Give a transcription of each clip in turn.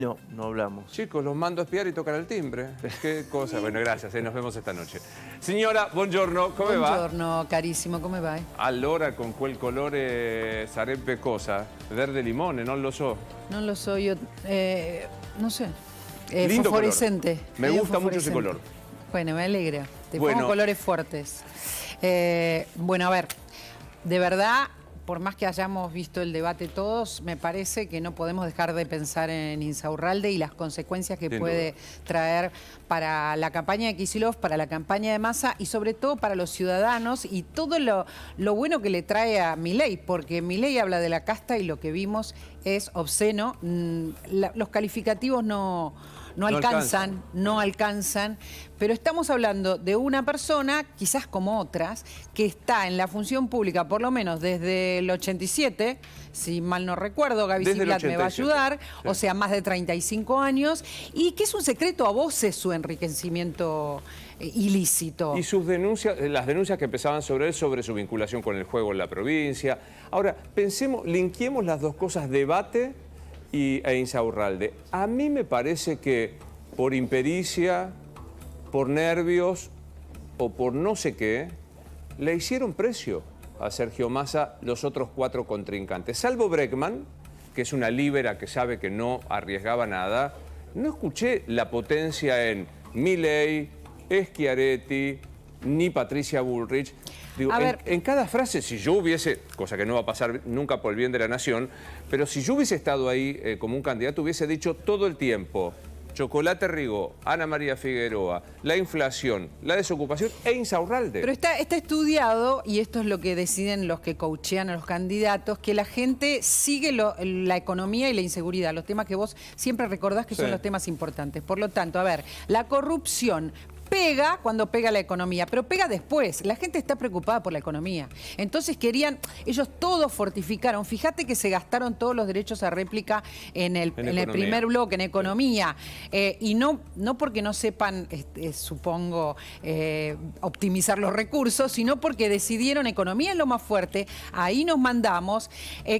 No, no hablamos. Chicos, los mando a espiar y tocar el timbre. Qué cosa. Bueno, gracias, nos vemos esta noche. Signora, buongiorno, come va? Buongiorno, carissimo, come vai? Allora, con quel colore sarebbe cosa? Verde limone, non lo so. Non lo so, io non sé. Lindo Fosforescente. color. Me gusta mucho ese color. Bueno, me alegra. Te Bueno. pongo colores fuertes. Bueno, a ver, de verdad, por más que hayamos visto el debate todos, me parece que no podemos dejar de pensar en Insaurralde y las consecuencias que Sin puede duda. traer para la campaña de Kicillof, para la campaña de Massa y sobre todo para los ciudadanos y todo lo bueno que le trae a Milei, porque Milei habla de la casta y lo que vimos es obsceno. Los calificativos no alcanzan, pero estamos hablando de una persona, quizás como otras, que está en la función pública por lo menos desde el 87, si mal no recuerdo, Gaby Desde el Ziblatt me va a 87, ayudar, sí. o sea, más de 35 años, y que es un secreto a voces su enriquecimiento ilícito. Y sus denuncias, las denuncias que empezaban sobre él, sobre su vinculación con el juego en la provincia. Ahora, pensemos, linkeemos las dos cosas, debate e Insaurralde. A mí me parece que por impericia, por nervios o por no sé qué, le hicieron precio a Sergio Massa los otros 4 contrincantes. Salvo Bregman, que es una líbera que sabe que no arriesgaba nada, no escuché la potencia en Milei, Schiaretti, ni Patricia Bullrich. Digo, en cada frase, si yo hubiese, cosa que no va a pasar nunca por el bien de la nación, pero si yo hubiese estado ahí como un candidato, hubiese dicho todo el tiempo: Chocolate Rigó, Ana María Figueroa, la inflación, la desocupación e Insaurralde. Pero está estudiado, y esto es lo que deciden los que coachean a los candidatos, que la gente sigue la economía y la inseguridad, los temas que vos siempre recordás que son los temas importantes. Por lo tanto, a ver, la corrupción pega cuando pega la economía, pero pega después. La gente está preocupada por la economía. Entonces ellos todos fortificaron. Fíjate que se gastaron todos los derechos a réplica en el primer bloque, en economía. Y no porque no sepan, supongo, optimizar los recursos, sino porque decidieron economía es lo más fuerte. Ahí nos mandamos,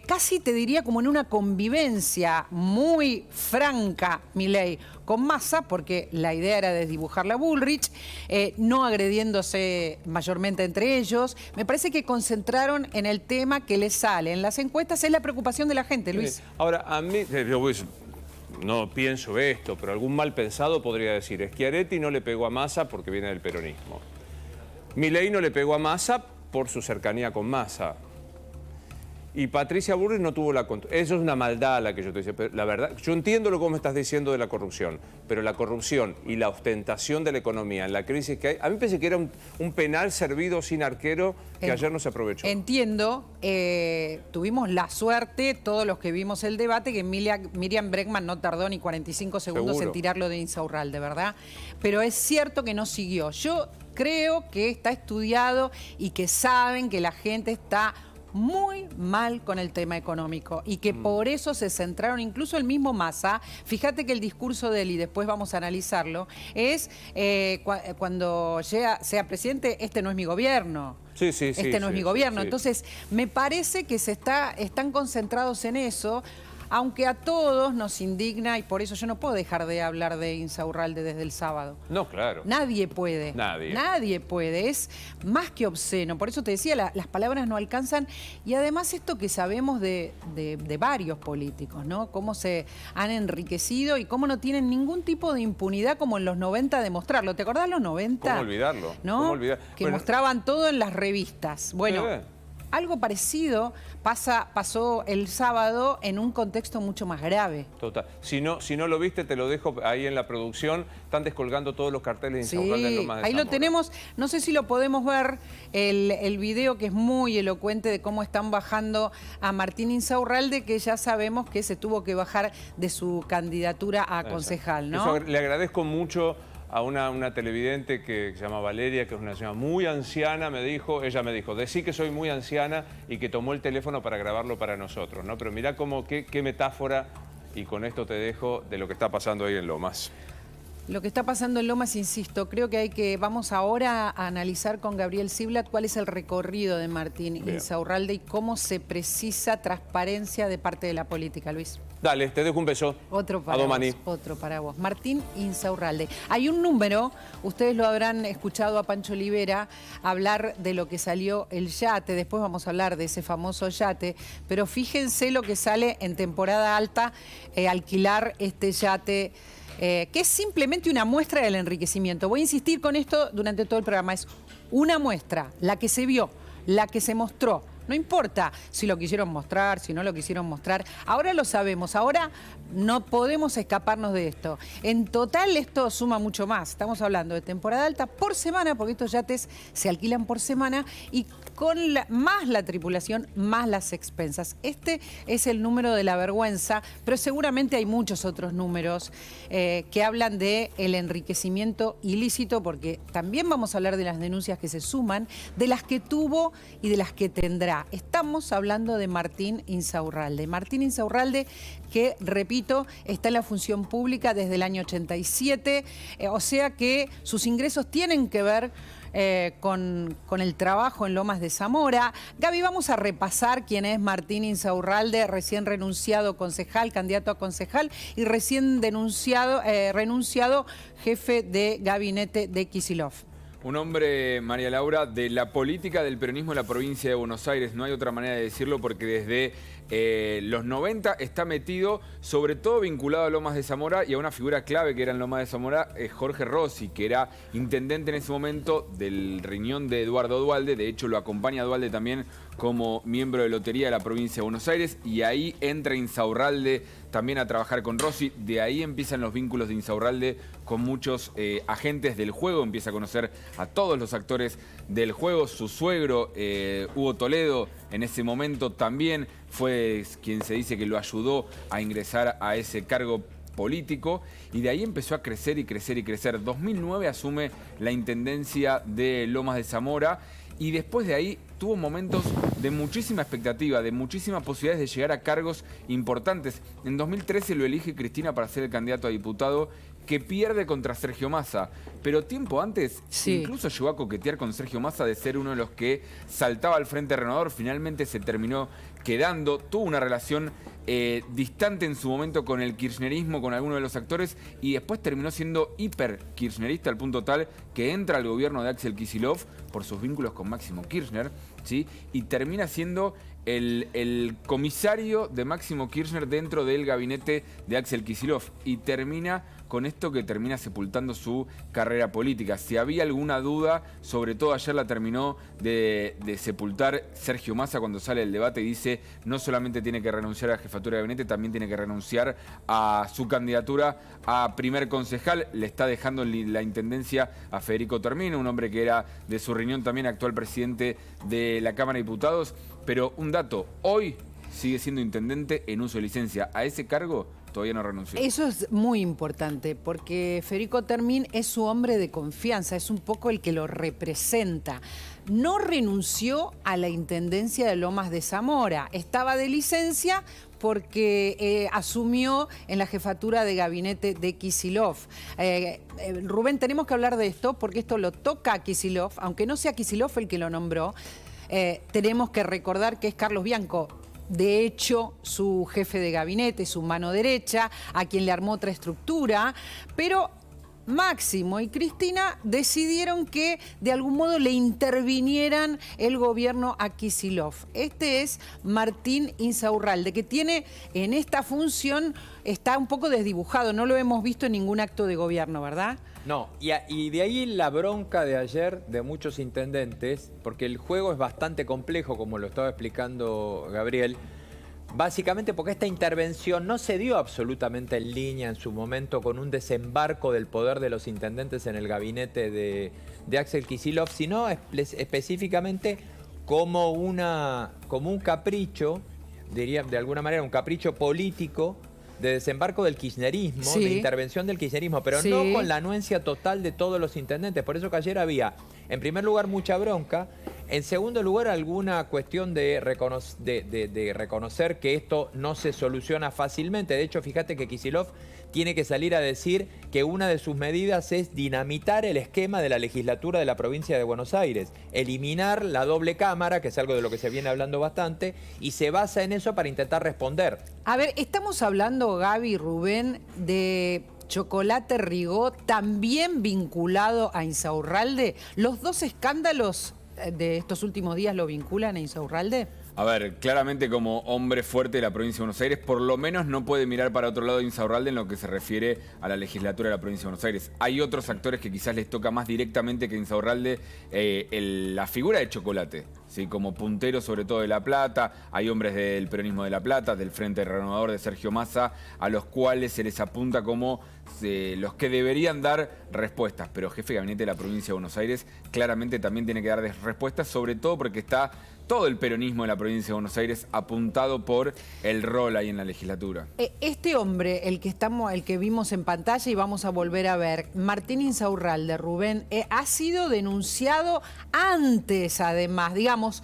casi te diría como en una convivencia muy franca, Milei, con Massa, porque la idea era desdibujar la Bullrich, no agrediéndose mayormente entre ellos. Me parece que concentraron en el tema que les sale en las encuestas, es la preocupación de la gente, Luis. Ahora, a mí, no pienso esto, pero algún mal pensado podría decir: Schiaretti no le pegó a Massa porque viene del peronismo. Milei no le pegó a Massa por su cercanía con Massa. Y Patricia Bullrich no tuvo la... Eso es una maldad la que yo te dice. Pero la verdad, yo entiendo lo que me estás diciendo de la corrupción, pero la corrupción y la ostentación de la economía en la crisis que hay... A mí me parece que era un penal servido sin arquero que ayer no se aprovechó. Entiendo. Tuvimos la suerte, todos los que vimos el debate, que Miriam Bregman no tardó ni 45 segundos en tirarlo de Insaurralde, ¿verdad? Pero es cierto que no siguió. Yo creo que está estudiado y que saben que la gente está muy mal con el tema económico y que por eso se centraron, incluso el mismo Massa. Fíjate que el discurso de él, y después vamos a analizarlo, es cuando sea presidente, este no es mi gobierno. Este no es mi gobierno. Entonces, me parece que están concentrados en eso, aunque a todos nos indigna, y por eso yo no puedo dejar de hablar de Insaurralde desde el sábado. No, claro. Nadie puede. Nadie puede. Es más que obsceno. Por eso te decía, las palabras no alcanzan. Y además esto que sabemos de varios políticos, ¿no? Cómo se han enriquecido y cómo no tienen ningún tipo de impunidad como en los 90 de mostrarlo. ¿Te acordás los 90? ¿Cómo olvidarlo? ¿No? ¿Cómo olvidar? Que mostraban todo en las revistas. Bueno, algo parecido pasó el sábado en un contexto mucho más grave. Total. Si no lo viste, te lo dejo ahí en la producción. Están descolgando todos los carteles de Insaurralde en Lomas de ahí Zamora. lo tenemos. No sé si lo podemos ver, el video que es muy elocuente de cómo están bajando a Martín Insaurralde, que ya sabemos que se tuvo que bajar de su candidatura a concejal, ¿no? Eso, le agradezco mucho a una televidente que se llama Valeria, que es una señora muy anciana, ella me dijo, decí que soy muy anciana, y que tomó el teléfono para grabarlo para nosotros, ¿no? Pero mirá qué metáfora, y con esto te dejo, de lo que está pasando ahí en Lomas. Lo que está pasando en Lomas, insisto, creo que vamos ahora a analizar con Gabriel Ziblatt cuál es el recorrido de Martín Insaurralde y cómo se precisa transparencia de parte de la política, Luis. Dale, te dejo un beso. Otro para vos, otro para vos. Martín Insaurralde. Hay un número, ustedes lo habrán escuchado a Pancho Olivera hablar de lo que salió el yate, después vamos a hablar de ese famoso yate, pero fíjense lo que sale en temporada alta alquilar este yate, que es simplemente una muestra del enriquecimiento. Voy a insistir con esto durante todo el programa, es una muestra, la que se vio, la que se mostró. No importa si lo quisieron mostrar, si no lo quisieron mostrar. Ahora lo sabemos, ahora no podemos escaparnos de esto. En total esto suma mucho más. Estamos hablando de temporada alta por semana, porque estos yates se alquilan por semana y con más la tripulación, más las expensas. Este es el número de la vergüenza, pero seguramente hay muchos otros números que hablan de el enriquecimiento ilícito, porque también vamos a hablar de las denuncias que se suman, de las que tuvo y de las que tendrá. Estamos hablando de Martín Insaurralde. Martín Insaurralde, que, repito, está en la función pública desde el año 87, o sea que sus ingresos tienen que ver con el trabajo en Lomas de Zamora. Gaby, vamos a repasar quién es Martín Insaurralde, recién renunciado concejal, candidato a concejal, y recién renunciado jefe de gabinete de Kicillof. Un hombre, María Laura, de la política del peronismo en la provincia de Buenos Aires. No hay otra manera de decirlo, porque desde los 90 está metido, sobre todo vinculado a Lomas de Zamora y a una figura clave que era en Lomas de Zamora, Jorge Rossi, que era intendente en ese momento del riñón de Eduardo Duhalde. De hecho, lo acompaña Duhalde también como miembro de lotería de la provincia de Buenos Aires, y ahí entra Insaurralde también a trabajar con Rossi. De ahí empiezan los vínculos de Insaurralde con muchos agentes del juego, empieza a conocer a todos los actores del juego. Su suegro, Hugo Toledo, en ese momento también fue quien se dice que lo ayudó a ingresar a ese cargo político, y de ahí empezó a crecer y crecer y crecer. 2009 asume la intendencia de Lomas de Zamora, y después de ahí tuvo momentos de muchísima expectativa, de muchísimas posibilidades de llegar a cargos importantes. En 2013 lo elige Cristina para ser el candidato a diputado, que pierde contra Sergio Massa, pero tiempo antes incluso llegó a coquetear con Sergio Massa de ser uno de los que saltaba al Frente Renovador. Finalmente se terminó quedando, tuvo una relación distante en su momento con el kirchnerismo, con algunos de los actores, y después terminó siendo hiper kirchnerista al punto tal que entra al gobierno de Axel Kicillof por sus vínculos con Máximo Kirchner, ¿sí? Y termina siendo el comisario de Máximo Kirchner dentro del gabinete de Axel Kicillof, y termina con esto que termina sepultando su carrera política. Si había alguna duda, sobre todo ayer la terminó de sepultar Sergio Massa cuando sale del debate y dice no solamente tiene que renunciar a la jefatura de gabinete, también tiene que renunciar a su candidatura a primer concejal. Le está dejando la intendencia a Federico Termino, un hombre que era de su riñón también, actual presidente de la Cámara de Diputados. Pero un dato, hoy sigue siendo intendente en uso de licencia. A ese cargo todavía no renunció. Eso es muy importante, porque Federico Termín es su hombre de confianza, es un poco el que lo representa. No renunció a la intendencia de Lomas de Zamora, estaba de licencia porque asumió en la jefatura de gabinete de Kicillof. Rubén, tenemos que hablar de esto porque esto lo toca a Kicillof, aunque no sea Kicillof el que lo nombró. Tenemos que recordar que es Carlos Bianco, de hecho, su jefe de gabinete, su mano derecha, a quien le armó otra estructura, pero Máximo y Cristina decidieron que de algún modo le intervinieran el gobierno a Kicillof. Este es Martín Insaurralde, que tiene en esta función, está un poco desdibujado, no lo hemos visto en ningún acto de gobierno, ¿verdad? No, y de ahí la bronca de ayer de muchos intendentes, porque el juego es bastante complejo, como lo estaba explicando Gabriel, básicamente porque esta intervención no se dio absolutamente en línea en su momento con un desembarco del poder de los intendentes en el gabinete de Axel Kicillof, sino específicamente como un capricho, diría de alguna manera un capricho político, de desembarco del kirchnerismo, de intervención del kirchnerismo, pero no con la anuencia total de todos los intendentes. Por eso que ayer había, en primer lugar, mucha bronca En segundo lugar, alguna cuestión de reconocer que esto no se soluciona fácilmente. De hecho, fíjate que Kicillof tiene que salir a decir que una de sus medidas es dinamitar el esquema de la legislatura de la provincia de Buenos Aires, eliminar la doble cámara, que es algo de lo que se viene hablando bastante, y se basa en eso para intentar responder. A ver, estamos hablando, Gaby, Rubén, de Chocolate Rigó, también vinculado a Insaurralde. ¿Los dos escándalos de estos últimos días lo vinculan a Insaurralde? A ver, claramente como hombre fuerte de la provincia de Buenos Aires, por lo menos no puede mirar para otro lado de Insaurralde en lo que se refiere a la legislatura de la provincia de Buenos Aires. Hay otros actores que quizás les toca más directamente que Insaurralde la figura de Chocolate, ¿sí? Como puntero sobre todo de La Plata. Hay hombres del peronismo de La Plata, del Frente Renovador de Sergio Massa, a los cuales se les apunta como los que deberían dar respuestas. Pero jefe de gabinete de la provincia de Buenos Aires claramente también tiene que dar respuestas, sobre todo porque está todo el peronismo de la provincia de Buenos Aires apuntado por el rol ahí en la legislatura. Este hombre, el que vimos en pantalla y vamos a volver a ver, Martín Insaurralde, Rubén, ha sido denunciado antes, además, digamos.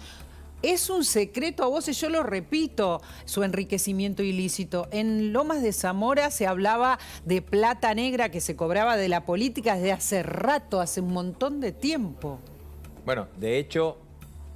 Es un secreto a voces, yo lo repito, su enriquecimiento ilícito. En Lomas de Zamora se hablaba de plata negra que se cobraba de la política desde hace rato, hace un montón de tiempo. Bueno, de hecho,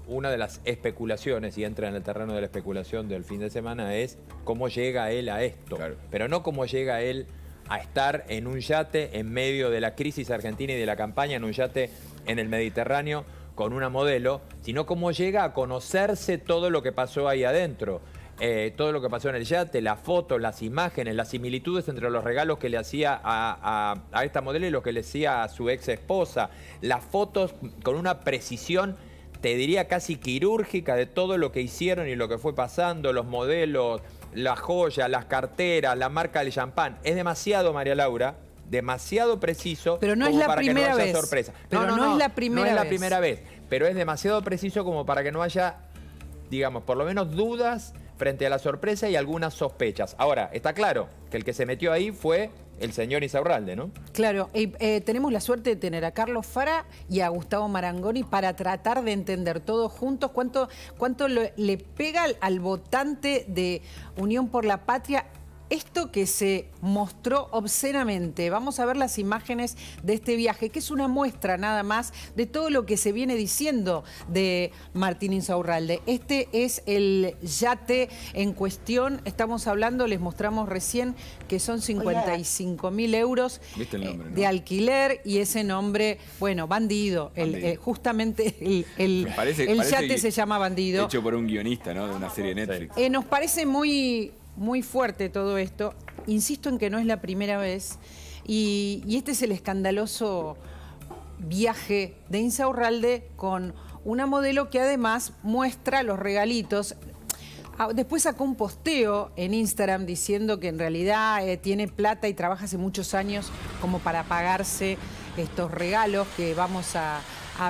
una de las especulaciones, y entra en el terreno de la especulación del fin de semana, es cómo llega él a esto. Claro. Pero no cómo llega él a estar en un yate en medio de la crisis argentina y de la campaña, en un yate en el Mediterráneo, con una modelo, sino cómo llega a conocerse todo lo que pasó ahí adentro. Todo lo que pasó en el yate, las fotos, las imágenes, las similitudes entre los regalos que le hacía a esta modelo y lo que le hacía a su ex esposa. Las fotos con una precisión, te diría casi quirúrgica, de todo lo que hicieron y lo que fue pasando, los modelos, las joyas, las carteras, la marca del champán. Es demasiado, María Laura, demasiado preciso, pero no como es la para que no primera haya vez. sorpresa. Pero no es la primera no es la vez. primera vez, pero es demasiado preciso como para que no haya, digamos, por lo menos dudas frente a la sorpresa y algunas sospechas. Ahora, está claro que el que se metió ahí fue el señor Insaurralde, ¿no? Claro, tenemos la suerte de tener a Carlos Fara y a Gustavo Marangoni para tratar de entender todos juntos cuánto le pega al votante de Unión por la Patria esto que se mostró obscenamente. Vamos a ver las imágenes de este viaje, que es una muestra nada más de todo lo que se viene diciendo de Martín Insaurralde. Este es el yate en cuestión. Estamos hablando, les mostramos recién, que son 55.000 euros ¿Viste el nombre, no? de alquiler, y ese nombre, bueno, Bandido. Justamente el Parece yate se llama Bandido. Hecho por un guionista, ¿no? De una serie de Netflix. Nos parece muy fuerte todo esto. Insisto en que no es la primera vez. Y este es el escandaloso viaje de Insaurralde con una modelo que además muestra los regalitos. Después sacó un posteo en Instagram diciendo que en realidad tiene plata y trabaja hace muchos años como para pagarse estos regalos que vamos a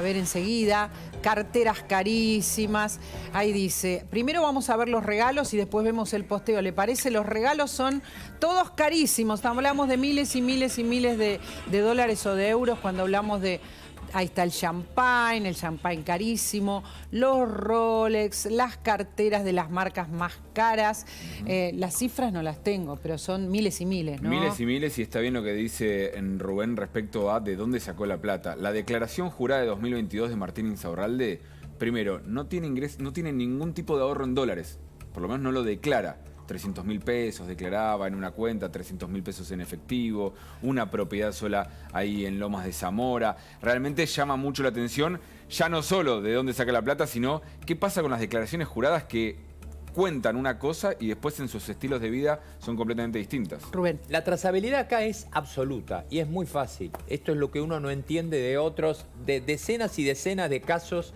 ver enseguida. Carteras carísimas. Ahí dice, primero vamos a ver los regalos y después vemos el posteo. ¿Le parece? Los regalos son todos carísimos. Hablamos de miles y miles y miles de dólares o de euros cuando hablamos de... Ahí está el champagne carísimo, los Rolex, las carteras de las marcas más caras. Las cifras no las tengo, pero son miles y miles, ¿no? Miles y miles, y está bien lo que dice en Rubén respecto a de dónde sacó la plata. La declaración jurada de 2022 de Martín Insaurralde, primero, no tiene ningún tipo de ahorro en dólares, por lo menos no lo declara. 300.000 pesos declaraba en una cuenta, 300.000 pesos en efectivo, una propiedad sola ahí en Lomas de Zamora. Realmente llama mucho la atención, ya no solo de dónde saca la plata, sino qué pasa con las declaraciones juradas que cuentan una cosa y después en sus estilos de vida son completamente distintas. Rubén. La trazabilidad acá es absoluta y es muy fácil. Esto es lo que uno no entiende de otros, de decenas y decenas de casos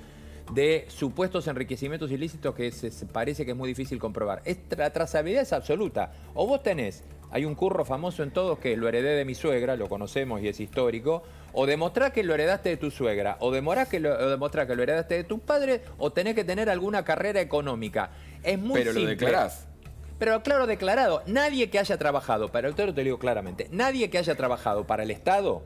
de supuestos enriquecimientos ilícitos que se parece que es muy difícil comprobar. La trazabilidad es absoluta. O vos tenés, hay un curro famoso en todos que lo heredé de mi suegra, lo conocemos y es histórico, o demostrá que lo heredaste de tu suegra, o demostrá que lo heredaste de tu padre, o tenés que tener alguna carrera económica. Es muy simple. Pero lo declarás. Pero claro, declarado. Nadie que haya trabajado, para el te lo digo claramente, nadie que haya trabajado para el Estado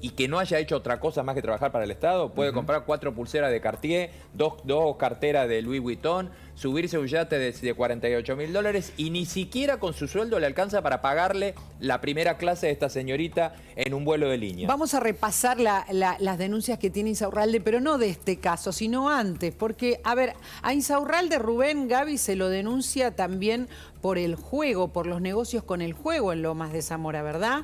y que no haya hecho otra cosa más que trabajar para el Estado, puede comprar 4 pulseras de Cartier, dos carteras de Louis Vuitton, subirse a un yate de $48.000 y ni siquiera con su sueldo le alcanza para pagarle la primera clase de esta señorita en un vuelo de línea. Vamos a repasar las denuncias que tiene Insaurralde, pero no de este caso, sino antes, porque, a ver, a Insaurralde Rubén Gaby se lo denuncia también por el juego, por los negocios con el juego en Lomas de Zamora, ¿verdad?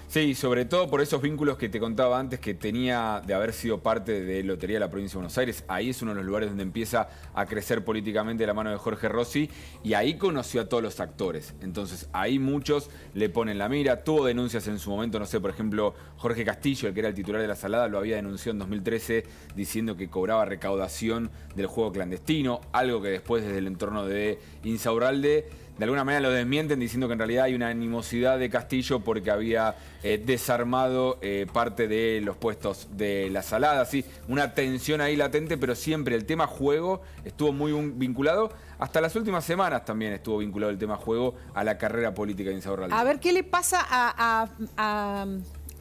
Sí, sobre todo por esos vínculos que te contaba antes que tenía de haber sido parte de Lotería de la Provincia de Buenos Aires. Ahí es uno de los lugares donde empieza a crecer políticamente de la mano de Jorge Rossi y ahí conoció a todos los actores. Entonces ahí muchos le ponen la mira. Tuvo denuncias en su momento, no sé, por ejemplo, Jorge Castillo, el que era el titular de La Salada, lo había denunciado en 2013 diciendo que cobraba recaudación del juego clandestino, algo que después desde el entorno de Insaurralde de alguna manera lo desmienten diciendo que en realidad hay una animosidad de Castillo porque había desarmado parte de los puestos de La Salada. Sí, una tensión ahí latente, pero siempre el tema juego estuvo muy vinculado. Hasta las últimas semanas también estuvo vinculado el tema juego a la carrera política de Insaurralde. A ver, ¿qué le pasa a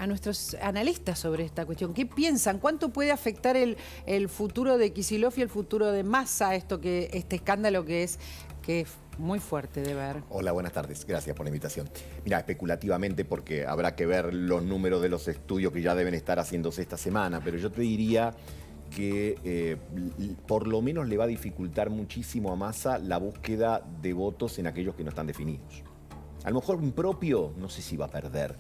nuestros analistas sobre esta cuestión? ¿Qué piensan? ¿Cuánto puede afectar el futuro de Kicillof y el futuro de Massa, este escándalo que es muy fuerte de ver? Hola, buenas tardes. Gracias por la invitación. Mira, especulativamente, porque habrá que ver los números de los estudios que ya deben estar haciéndose esta semana, pero yo te diría que por lo menos le va a dificultar muchísimo a Massa la búsqueda de votos en aquellos que no están definidos. A lo mejor un propio, no sé si va a perder,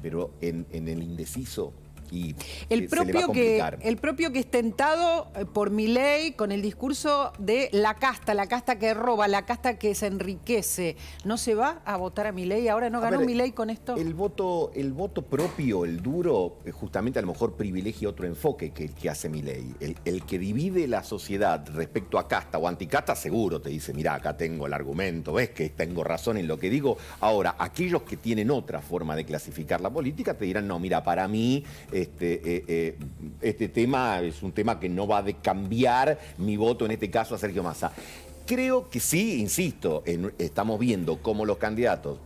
pero en el indeciso y el se le va a complicar. el propio que es tentado por Milei con el discurso de la casta que roba, la casta que se enriquece, ¿no se va a votar a Milei? Ahora no ganó Milei con esto. El voto propio, el duro, justamente a lo mejor privilegia otro enfoque que hace Milei. El que divide la sociedad respecto a casta o anticasta, seguro te dice, mira, acá tengo el argumento, ves que tengo razón en lo que digo. Ahora, aquellos que tienen otra forma de clasificar la política te dirán, no, mira, para mí este tema es un tema que no va a cambiar mi voto, en este caso, a Sergio Massa. Creo que sí, insisto, estamos viendo cómo los candidatos,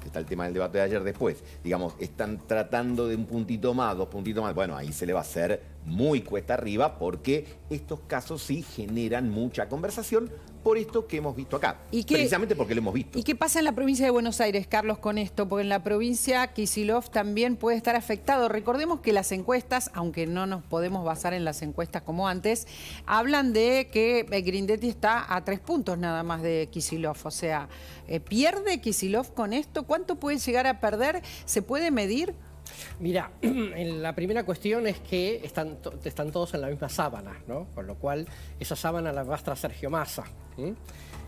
que está el tema del debate de ayer después, digamos, están tratando de un puntito más, 2 puntitos más. Bueno, ahí se le va a hacer muy cuesta arriba porque estos casos sí generan mucha conversación por esto que hemos visto acá. Precisamente porque lo hemos visto. ¿Y qué pasa en la provincia de Buenos Aires, Carlos, con esto? Porque en la provincia Kicillof también puede estar afectado. Recordemos que las encuestas, aunque no nos podemos basar en las encuestas como antes, hablan de que Grindetti está a 3 puntos nada más de Kicillof. O sea, ¿pierde Kicillof con esto? ¿Cuánto puede llegar a perder? ¿Se puede medir? Mira, la primera cuestión es que están todos en la misma sábana, ¿no? Con lo cual, esa sábana la arrastra Sergio Massa.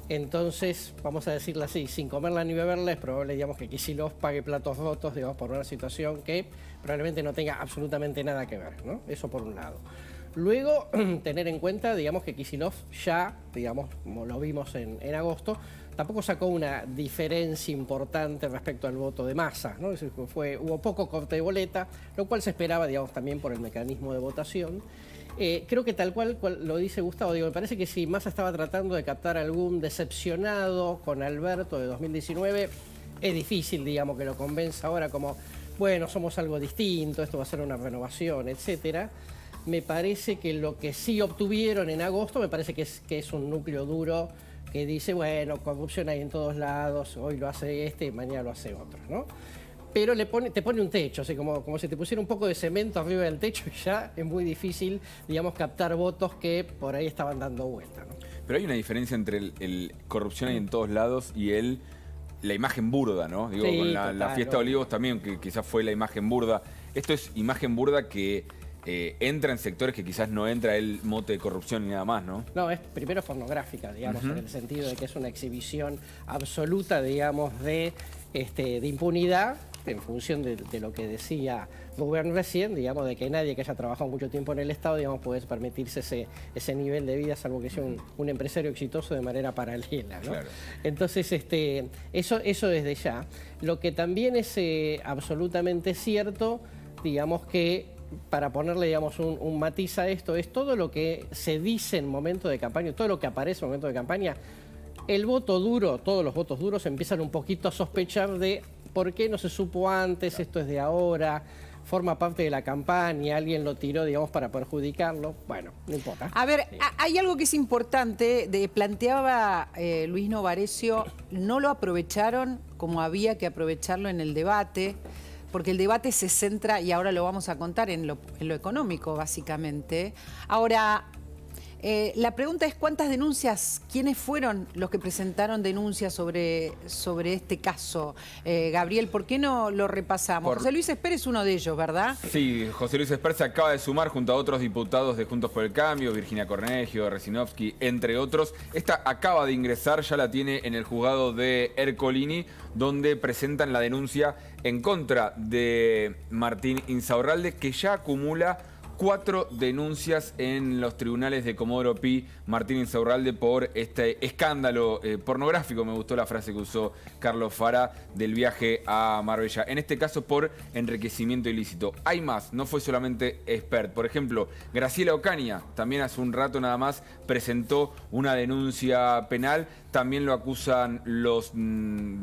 Entonces, vamos a decirlo así, sin comerla ni beberla, es probable, digamos, que Kicillof pague platos rotos, digamos, por una situación que probablemente no tenga absolutamente nada que ver, ¿no? Eso por un lado. Luego, tener en cuenta, digamos, que Kicillof ya, digamos, como lo vimos en agosto, tampoco sacó una diferencia importante respecto al voto de Massa, ¿no? Es decir, hubo poco corte de boleta, lo cual se esperaba, digamos, también por el mecanismo de votación. Creo que tal cual lo dice Gustavo, digo, me parece que si Massa estaba tratando de captar algún decepcionado con Alberto de 2019, es difícil, digamos, que lo convenza ahora como, bueno, somos algo distinto, esto va a ser una renovación, etcétera. Me parece que lo que sí obtuvieron en agosto, me parece que es un núcleo duro que dice, bueno, corrupción hay en todos lados, hoy lo hace este, mañana lo hace otro, ¿no? Pero te pone un techo, así como si te pusiera un poco de cemento arriba del techo y ya es muy difícil, digamos, captar votos que por ahí estaban dando vuelta, ¿no? Pero hay una diferencia entre el corrupción hay en todos lados y la imagen burda, ¿no? Digo, Sí, con total, la fiesta de Olivos también, que quizás fue la imagen burda. Esto es imagen burda que entra en sectores que quizás no entra el mote de corrupción ni nada más, ¿no? No, es primero pornográfica, digamos, en el sentido de que es una exhibición absoluta, digamos, de impunidad, en función de lo que decía Rubén recién, digamos, de que nadie que haya trabajado mucho tiempo en el Estado, digamos, puede permitirse ese nivel de vida, salvo que sea un empresario exitoso de manera paralela, ¿no? Claro. Entonces, eso desde ya. Lo que también es absolutamente cierto, digamos que para ponerle, digamos, un matiz a esto, es todo lo que se dice en momento de campaña, todo lo que aparece en momento de campaña. El voto duro, todos los votos duros empiezan un poquito a sospechar de por qué no se supo antes, esto es de ahora. forma parte de la campaña, alguien lo tiró, digamos, para perjudicarlo. Bueno, no importa. A ver, Sí. hay algo que es importante, planteaba Luis Novarecio, no lo aprovecharon como había que aprovecharlo en el debate, porque el debate se centra, y ahora lo vamos a contar, en lo económico, básicamente. Ahora, la pregunta es ¿cuántas denuncias, quiénes fueron los que presentaron denuncias sobre este caso? Gabriel, ¿por qué no lo repasamos? José Luis Esper es uno de ellos, ¿verdad? Sí, José Luis Esper se acaba de sumar junto a otros diputados de Juntos por el Cambio, Virginia Cornejo, Resinovsky, entre otros. Esta acaba de ingresar, ya la tiene en el juzgado de Ercolini, donde presentan la denuncia en contra de Martín Insaurralde, que ya acumula 4 denuncias en los tribunales de Comodoro Pi, Martín Insaurralde, por este escándalo pornográfico, me gustó la frase que usó Carlos Fara, del viaje a Marbella. En este caso por enriquecimiento ilícito. Hay más, no fue solamente Espert. Por ejemplo, Graciela Ocaña, también hace un rato nada más, presentó una denuncia penal. También lo acusan los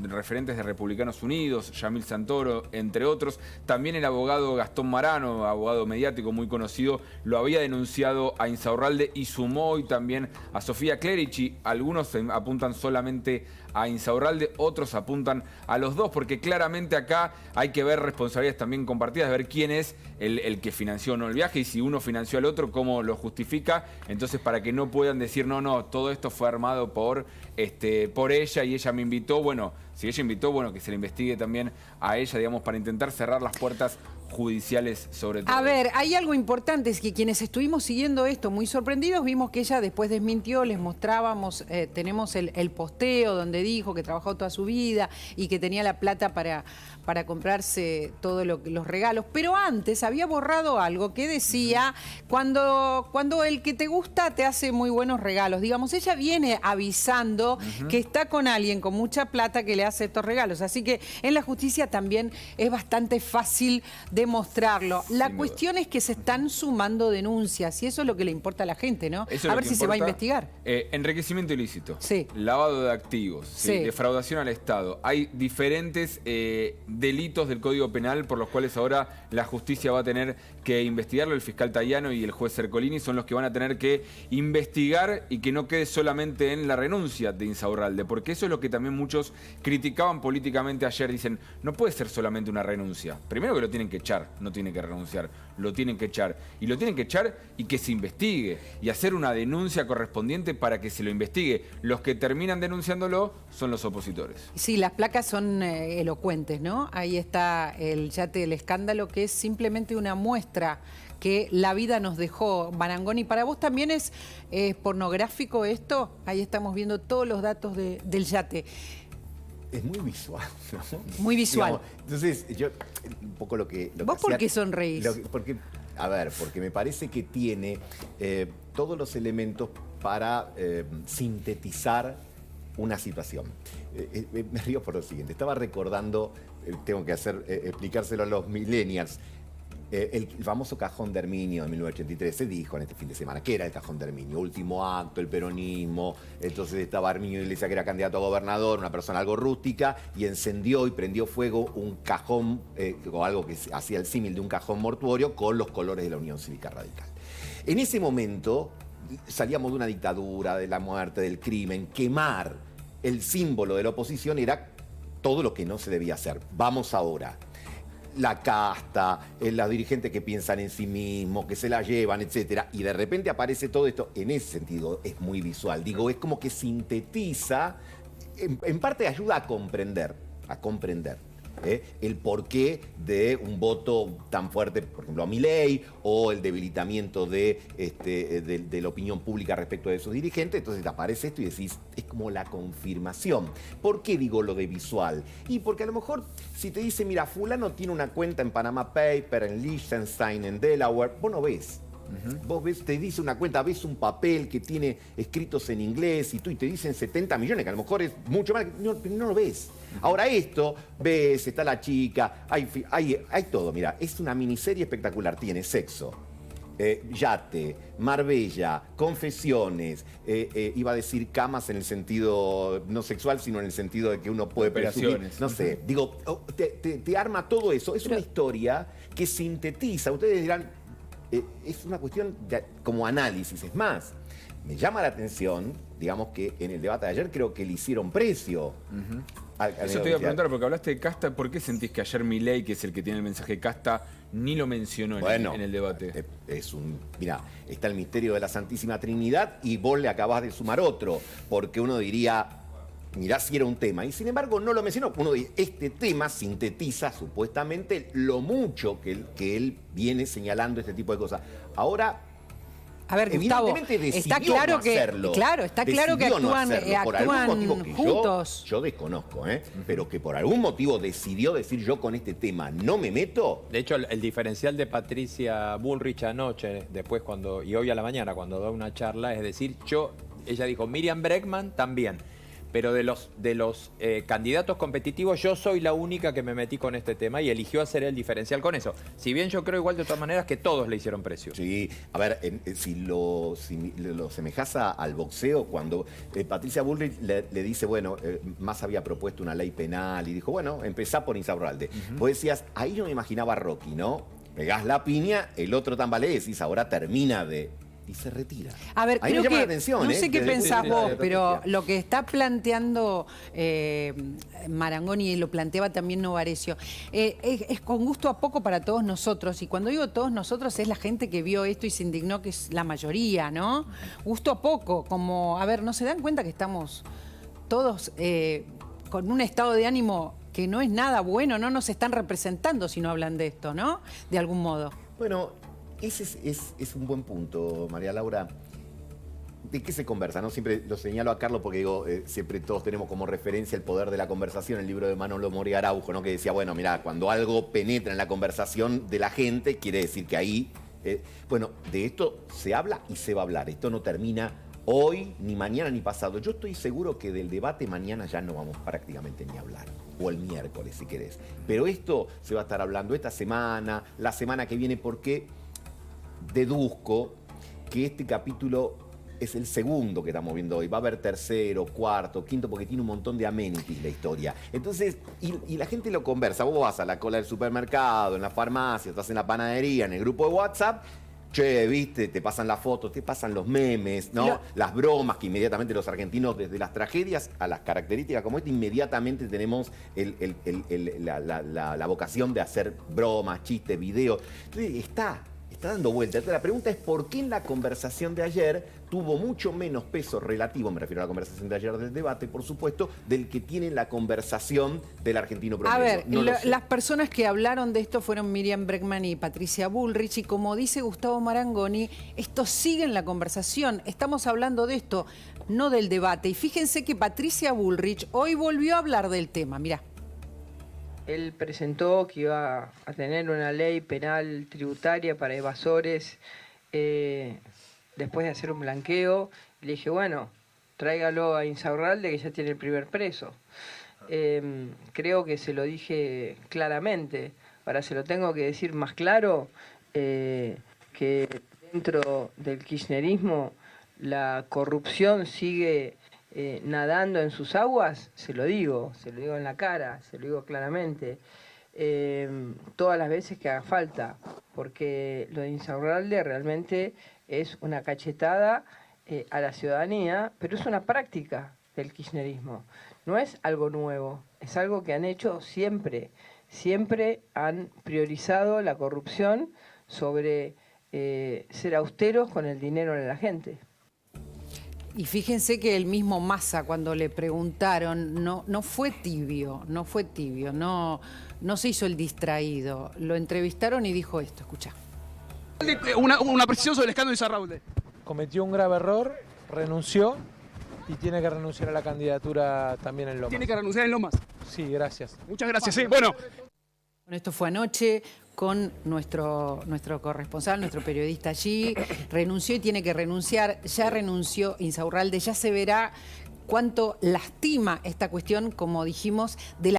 referentes de Republicanos Unidos, Yamil Santoro, entre otros. También el abogado Gastón Marano, abogado mediático muy conocido, lo había denunciado a Insaurralde y sumó hoy también a Sofía Clerici. Algunos apuntan solamente a Insaurralde, otros apuntan a los dos, porque claramente acá hay que ver responsabilidades también compartidas, ver quién es el que financió o no el viaje, y si uno financió al otro, cómo lo justifica. Entonces, para que no puedan decir, no, todo esto fue armado por ella y ella me invitó. Bueno, si ella invitó, bueno, que se le investigue también a ella, digamos, para intentar cerrar las puertas judiciales sobre todo. A ver, hay algo importante, es que quienes estuvimos siguiendo esto muy sorprendidos, vimos que ella después desmintió, les mostrábamos, tenemos el posteo donde dijo que trabajó toda su vida y que tenía la plata para comprarse todos los regalos, pero antes había borrado algo que decía, cuando el que te gusta te hace muy buenos regalos, digamos, ella viene avisando que está con alguien con mucha plata que le hace estos regalos, así que en la justicia también es bastante fácil demostrarlo. La cuestión es que se están sumando denuncias y eso es lo que le importa a la gente, ¿no? A ver si se va a investigar. Enriquecimiento ilícito, sí, lavado de activos, sí, defraudación al Estado. Hay diferentes delitos del Código Penal por los cuales ahora la justicia va a tener que investigarlo. El fiscal Tayano y el juez Ercolini son los que van a tener que investigar y que no quede solamente en la renuncia de Insaurralde, porque eso es lo que también muchos criticaban políticamente ayer. Dicen, no puede ser solamente una renuncia. Primero que lo tienen que echar, no tiene que renunciar, lo tienen que echar. Y lo tienen que echar y que se investigue y hacer una denuncia correspondiente para que se lo investigue. Los que terminan denunciándolo son los opositores. Sí, las placas son elocuentes, ¿no? Ahí está el yate del escándalo, que es simplemente una muestra que la vida nos dejó. Marangoni, ¿para vos también es pornográfico esto? Ahí estamos viendo todos los datos del yate. Es muy visual, ¿no? Muy visual. Digamos, entonces, yo, un poco lo que... ¿Vos por qué sonreís? Porque me parece que tiene todos los elementos para sintetizar una situación. Me río por lo siguiente. Estaba recordando, tengo que explicárselo a los millennials, el famoso cajón de Herminio de 1983. Se dijo en este fin de semana que era el cajón de Herminio, último acto, el peronismo. Entonces estaba Herminio Iglesias, que era candidato a gobernador, una persona algo rústica, y encendió y prendió fuego un cajón, o algo que hacía el símil de un cajón mortuorio, con los colores de la Unión Cívica Radical. En ese momento salíamos de una dictadura, de la muerte, del crimen. Quemar el símbolo de la oposición era todo lo que no se debía hacer. Vamos ahora. La casta, los dirigentes que piensan en sí mismos, que se la llevan, etcétera, y de repente aparece todo esto. En ese sentido es muy visual. Digo, es como que sintetiza, en parte ayuda a comprender el porqué de un voto tan fuerte, por ejemplo, a Milei, o el debilitamiento de la opinión pública respecto de esos dirigentes. Entonces te aparece esto y decís, es como la confirmación. ¿Por qué digo lo de visual? Y porque a lo mejor si te dice, mira, fulano tiene una cuenta en Panama Paper, en Liechtenstein, en Delaware, vos no ves. Vos ves, te dice una cuenta, ves un papel que tiene escritos en inglés y te dicen 70 millones, que a lo mejor es mucho más, no lo ves. Ahora esto, ves, está la chica, hay todo, mira, es una miniserie espectacular, tiene sexo, yate, Marbella, confesiones, iba a decir camas en el sentido no sexual, sino en el sentido de que uno puede presumir, Operaciones. no sé, digo, te arma todo eso. Es una historia que sintetiza. Ustedes dirán, es una cuestión como análisis. Es más, me llama la atención, digamos que en el debate de ayer creo que le hicieron precio. Eso te iba a preguntar, porque hablaste de casta. ¿Por qué sentís que ayer Milei, que es el que tiene el mensaje casta, ni lo mencionó en el debate? Mirá, está el misterio de la Santísima Trinidad y vos le acabás de sumar otro, porque uno diría, mirá si era un tema, y sin embargo no lo mencionó. Uno dice, este tema sintetiza supuestamente lo mucho que él viene señalando este tipo de cosas. Ahora, a ver, Gustavo, está claro que actúan juntos. Yo desconozco, pero que por algún motivo decidió decir yo con este tema no me meto. De hecho, el diferencial de Patricia Bullrich anoche, y hoy a la mañana cuando da una charla, es decir, ella dijo, Miriam Bregman también. Pero de los candidatos competitivos, yo soy la única que me metí con este tema y eligió hacer el diferencial con eso. Si bien yo creo igual de todas maneras que todos le hicieron precio. Sí, a ver, si lo semejás al boxeo, cuando Patricia Bullrich le dice, bueno, Massa había propuesto una ley penal y dijo, bueno, empezá por Insaurralde. Vos decías, ahí yo me imaginaba a Rocky, ¿no? Pegás la piña, el otro tambalea y decís, ahora termina de... y se retira. A ver, ahí creo me llama que, la atención, no sé qué pensás vos, pero Patricia. lo que está planteando Marangoni, y lo planteaba también Novarecio, es con gusto a poco para todos nosotros, y cuando digo todos nosotros es la gente que vio esto y se indignó, que es la mayoría, ¿no? Gusto a poco, como, a ver, ¿no se dan cuenta que estamos todos con un estado de ánimo que no es nada bueno? No nos están representando si no hablan de esto, ¿no? De algún modo. Bueno, ese es un buen punto, María Laura. ¿De qué se conversa? ¿No? Siempre lo señalo a Carlos porque digo, siempre todos tenemos como referencia El poder de la conversación, el libro de Manolo Moria Araujo, ¿no? Que decía, bueno, mirá, cuando algo penetra en la conversación de la gente, quiere decir que ahí... bueno, de esto se habla y se va a hablar. Esto no termina hoy, ni mañana, ni pasado. Yo estoy seguro que del debate mañana ya no vamos prácticamente ni a hablar. O el miércoles, si querés. Pero esto se va a estar hablando esta semana, la semana que viene, porque deduzco que este capítulo es el segundo que estamos viendo hoy. Va a haber tercero, cuarto, quinto, porque tiene un montón de amenities la historia. Entonces, y la gente lo conversa. Vos vas a la cola del supermercado, en la farmacia, estás en la panadería, en el grupo de WhatsApp. Che, viste, te pasan las fotos, te pasan los memes, ¿no? Las bromas que inmediatamente los argentinos, desde las tragedias a las características como esta, inmediatamente tenemos la vocación de hacer bromas, chistes, videos. Entonces, está dando vuelta. Entonces, la pregunta es ¿por qué en la conversación de ayer tuvo mucho menos peso relativo, me refiero a la conversación de ayer del debate, por supuesto, del que tiene la conversación del argentino promedio? A ver, no las personas que hablaron de esto fueron Miriam Bregman y Patricia Bullrich, y como dice Gustavo Marangoni, esto sigue en la conversación. Estamos hablando de esto, no del debate. Y fíjense que Patricia Bullrich hoy volvió a hablar del tema. Mirá. Él presentó que iba a tener una ley penal tributaria para evasores después de hacer un blanqueo. Le dije, bueno, tráigalo a Insaurralde que ya tiene el primer preso. Creo que se lo dije claramente. Ahora se lo tengo que decir más claro, que dentro del kirchnerismo la corrupción sigue nadando en sus aguas. Se lo digo en la cara, se lo digo claramente, todas las veces que haga falta, porque lo de Insaurralde realmente es una cachetada a la ciudadanía, pero es una práctica del kirchnerismo, no es algo nuevo, es algo que han hecho siempre, siempre han priorizado la corrupción sobre ser austeros con el dinero de la gente. Y fíjense que el mismo Massa, cuando le preguntaron, no fue tibio, no se hizo el distraído. Lo entrevistaron y dijo esto, escuchá. Una precisión sobre el escándalo de Insaurralde. Cometió un grave error, renunció y tiene que renunciar a la candidatura también en Lomas. ¿Tiene que renunciar en Lomas? Sí, gracias. Muchas gracias, sí. Bueno. Esto fue anoche con nuestro corresponsal, nuestro periodista allí. Renunció y tiene que renunciar. Ya renunció Insaurralde. Ya se verá cuánto lastima esta cuestión, como dijimos, de la